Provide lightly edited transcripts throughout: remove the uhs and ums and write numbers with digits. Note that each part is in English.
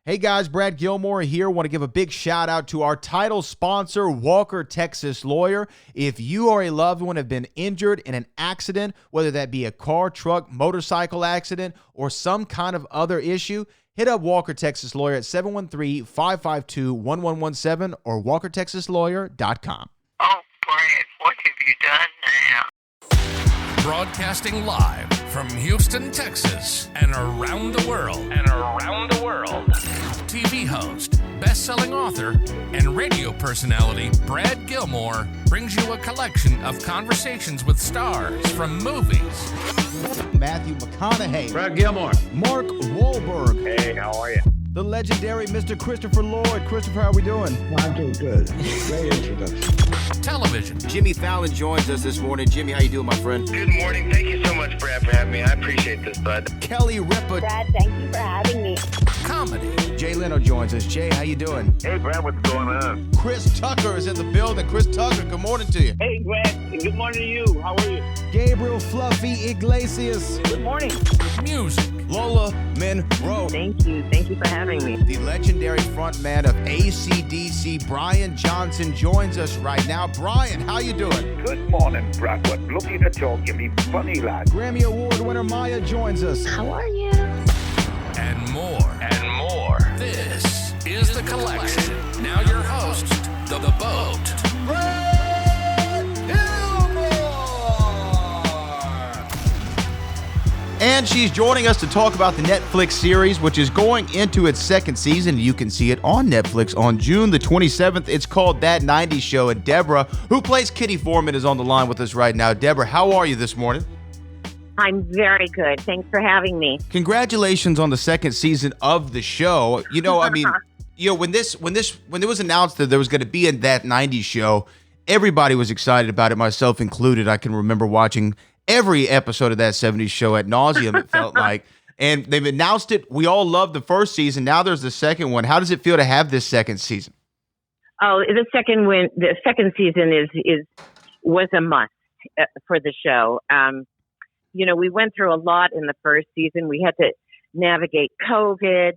Hey guys, Brad Gilmore here. Want to give a big shout out to our title sponsor, Walker Texas Lawyer. If you or a loved one have been injured in an accident, whether that be a car, truck, motorcycle accident, or some kind of other issue, hit up Walker Texas Lawyer at 713-552-1117 or walkertexaslawyer.com. Oh, Brad, what have you done now? Broadcasting live from Houston, Texas, and around the world. TV host, best-selling author, and radio personality Brad Gilmore brings you a collection of conversations with stars from movies. Matthew McConaughey. Brad Gilmore. Mark Wahlberg. Hey, how are you? The legendary Mr. Christopher Lloyd. Christopher, how are we doing? I'm doing good. Great introduction. Television. Jimmy Fallon joins us this morning. Jimmy, how you doing, my friend? Good morning. Thank you so much, Brad, for having me. I appreciate this, bud. Kelly Ripa. Brad, thank you for having me. Comedy. Jay Leno joins us. Jay, how you doing? Hey, Brad, what's going on? Chris Tucker is in the building. Chris Tucker, good morning to you. Hey, Brad. Good morning to you. How are you? Gabriel Fluffy Iglesias. Good morning. Music. Lola Monroe. Thank you. Thank you for having me. The legendary frontman of AC/DC, Brian Johnson, joins us right now. Brian, how you doing? Good morning, Brad. What looking to talk to me, funny lad. Grammy Award winner Maya joins us. How are you? And more. This is The Collection. Now your host, The Boat. And she's joining us to talk about the Netflix series, which is going into its second season. You can see it on Netflix on June the 27th. It's called That 90s Show. And Debra, who plays Kitty Forman, is on the line with us right now. Debra, how are you this morning? I'm very good. Thanks for having me. Congratulations on the second season of the show. You know, I mean, when it was announced that there was going to be a That 90s Show, everybody was excited about it, myself included. I can remember watching every episode of That 70s Show ad nauseum, it felt like. And they've announced it. We all loved the first season. Now there's the second one. How does it feel to have this second season? Oh, the second season was a must for the show. We went through a lot in the first season. We had to navigate COVID,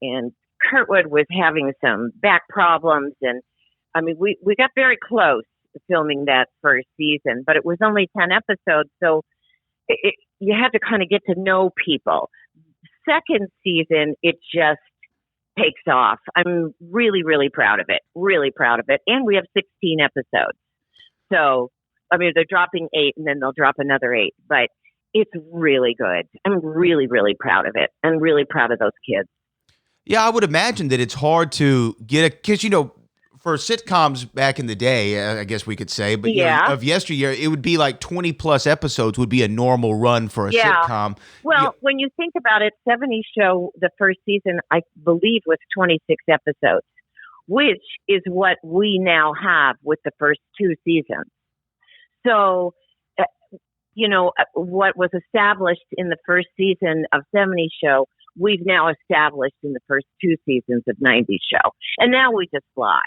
and Kurtwood was having some back problems, and I mean, we got very close to filming that first season, but it was only 10 episodes, so you had to kind of get to know people. Second season, it just takes off. I'm really, really proud of it. And we have 16 episodes. So, I mean, they're dropping 8 and then they'll drop another 8, but it's really good. I'm really, really proud of it. I'm really proud of those kids. Yeah, I would imagine that it's hard to get because, for sitcoms back in the day, I guess we could say, but of yesteryear, it would be like 20 plus episodes would be a normal run for a sitcom. Well, when you think about it, 70s Show, the first season, I believe, was 26 episodes, which is what we now have with the first 2 seasons. So, what was established in the first season of 70s Show, we've now established in the first 2 seasons of 90s Show. And now we just fly.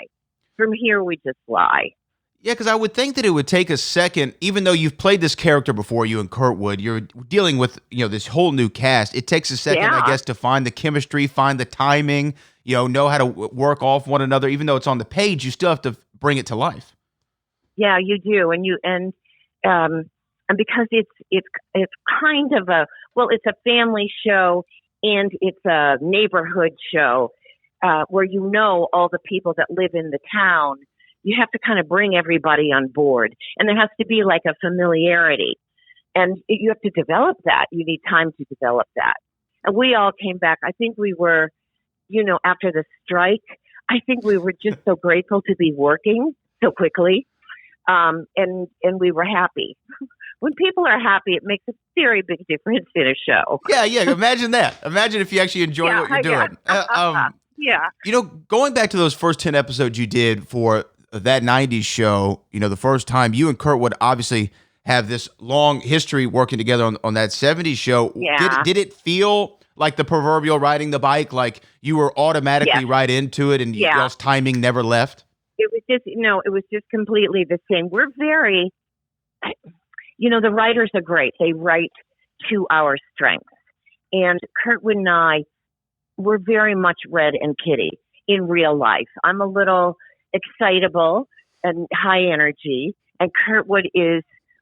From here, we just fly. Yeah, because I would think that it would take a second, even though you've played this character before, you and Kurtwood, you're dealing with, this whole new cast. It takes a second, I guess, to find the chemistry, find the timing, know how to work off one another. Even though it's on the page, you still have to bring it to life. Yeah, you do. And because it's kind of it's a family show and it's a neighborhood show where all the people that live in the town. You have to kind of bring everybody on board, and there has to be like a familiarity, and you have to develop that. You need time to develop that. And we all came back. I think we were, after the strike, I think we were just so grateful to be working so quickly, and we were happy. When people are happy, it makes a very big difference in a show. Yeah. Imagine that. Imagine if you actually enjoy what you're doing. Yeah. Going back to those first 10 episodes you did for That 90s Show, the first time, you and Kurtwood obviously have this long history working together on that 70s show. Yeah. Did it feel like the proverbial riding the bike, like you were automatically right into it and y'all's timing never left? It was just completely the same. We're very, the writers are great. They write to our strengths. And Kurtwood and I we're very much Red and Kitty in real life. I'm a little excitable and high energy, and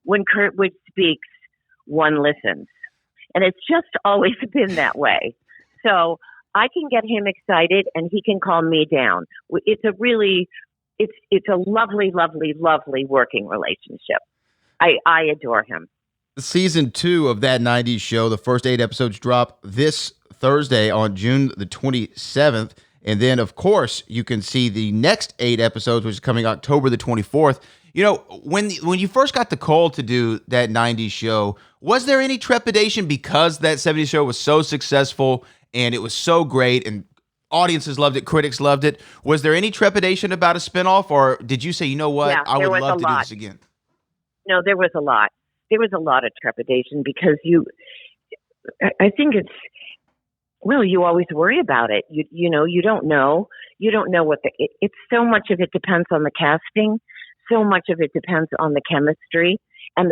when Kurtwood speaks, one listens. And it's just always been that way. So I can get him excited and he can calm me down. It's a lovely, lovely, lovely working relationship. I adore him. Season 2 of that 90s show, the first 8 episodes drop this Thursday on June the 27th. And then, of course, you can see the next 8 episodes, which is coming October the 24th. You know, when you first got the call to do that 90s show, was there any trepidation because that 70s show was so successful and it was so great and audiences loved it, critics loved it? Was there any trepidation about a spinoff, or did you say, you know what, I would love to do this again? No, there was a lot. There was a lot of trepidation because I think you always worry about it. You know, you don't know what it's so much of it depends on the casting. So much of it depends on the chemistry and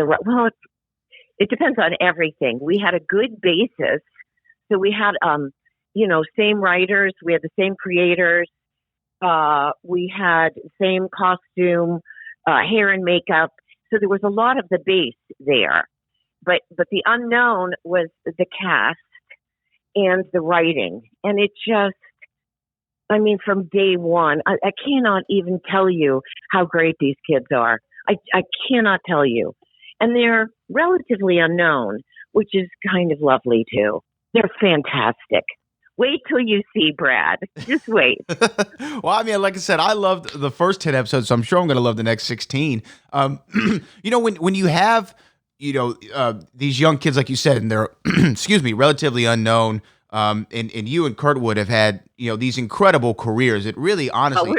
it depends on everything. We had a good basis. So we had, same writers, we had the same creators, we had same costume, hair and makeup. So there was a lot of the base there, but the unknown was the cast and the writing. And it just, from day one, I cannot even tell you how great these kids are. I cannot tell you. And they're relatively unknown, which is kind of lovely too. They're fantastic. Wait till you see Brad. Just wait. Well, like I said, I loved the first 10 episodes, so I'm sure I'm going to love the next 16. When you have, these young kids, like you said, and they're, relatively unknown, and you and Kurtwood have had, these incredible careers. It really, honestly,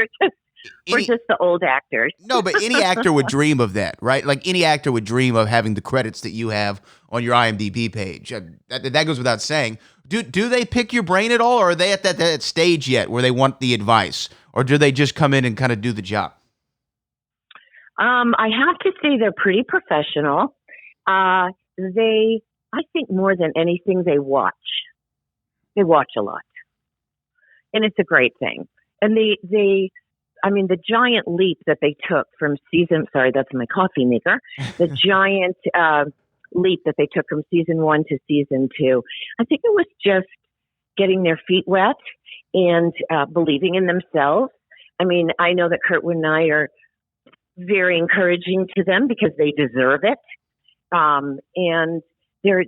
we're just the old actors. No, but any actor would dream of that, right? Like any actor would dream of having the credits that you have on your IMDb page. That goes without saying. Do they pick your brain at all, or are they at that stage yet where they want the advice, or do they just come in and kind of do the job? I have to say they're pretty professional. I think more than anything, they watch. They watch a lot, and it's a great thing. And the giant leap that they took from that's my coffee maker. The giant leap that they took from season 1 to season 2. I think it was just getting their feet wet and believing in themselves. I know that Kurtwood and I are very encouraging to them because they deserve it. And they're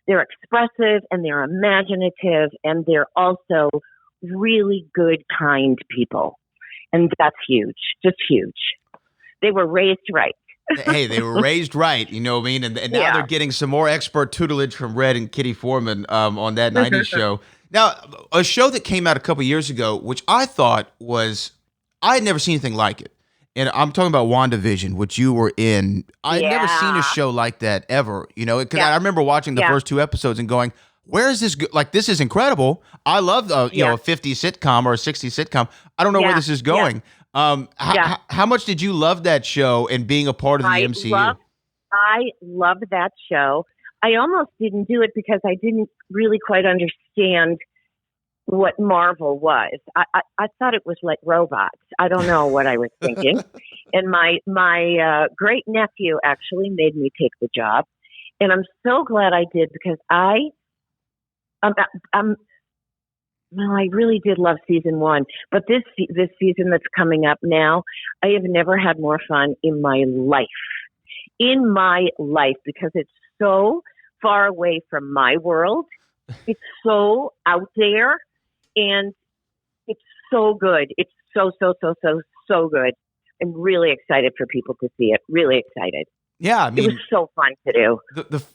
expressive and they're imaginative and they're also really good, kind people. And that's huge, just huge. They were raised right. Hey, they were raised right, you know what I mean? And now they're getting some more expert tutelage from Red and Kitty Forman on that 90s show. Now, a show that came out a couple years ago, which I thought I had never seen anything like it. And I'm talking about WandaVision, which you were in. I had never seen a show like that ever, because I remember watching the first 2 episodes and going, where is this? This is incredible. I love, a 50s sitcom or a 60s sitcom. I don't know where this is going. How much did you love that show and being a part of the MCU? I loved that show. I almost didn't do it because I didn't really quite understand what Marvel was. I thought it was like robots. I don't know what I was thinking. And my great nephew actually made me take the job, and I'm so glad I did because I really did love season 1, but this season that's coming up now, I have never had more fun in my life. Because it's so far away from my world. It's so out there. And it's so good. It's so good. I'm really excited for people to see it. Really excited. Yeah, it was so fun to do.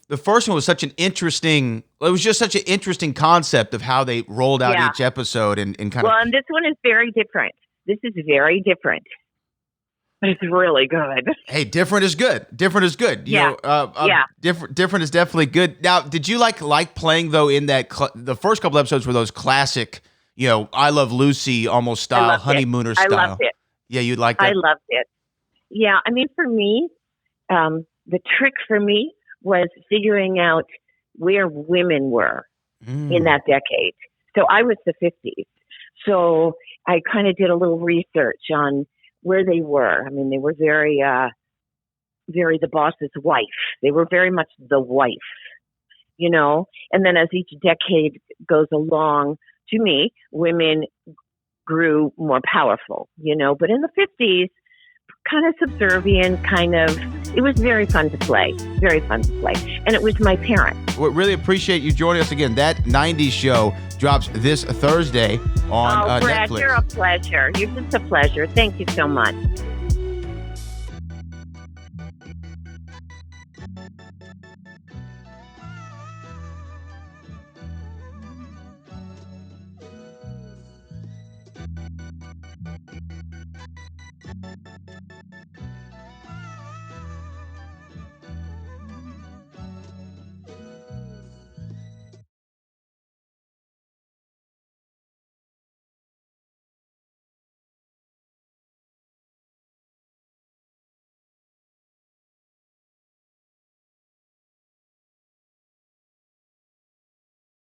The first one was such an interesting. It was just such an interesting concept of how they rolled out each episode and kind of. Well, and this one is very different. This is very different, but it's really good. Hey, different is good. Different is good. Different is definitely good. Now, did you like playing though in that the first couple episodes were those classic, I Love Lucy almost style, honeymooner style? I loved it. Yeah, you'd like that. I loved it. Yeah, for me. The trick for me was figuring out where women were in that decade. So I was the 50s. So I kind of did a little research on where they were. I mean, they were very the boss's wife. They were very much the wife, you know. And then as each decade goes along, to me, women grew more powerful, you know. But in the 50s, kind of subservient, it was very fun to play. Very fun to play. And it was my parents. We really appreciate you joining us again. That 90s show drops this Thursday on Brad, Netflix. You're a pleasure. You're just a pleasure. Thank you so much.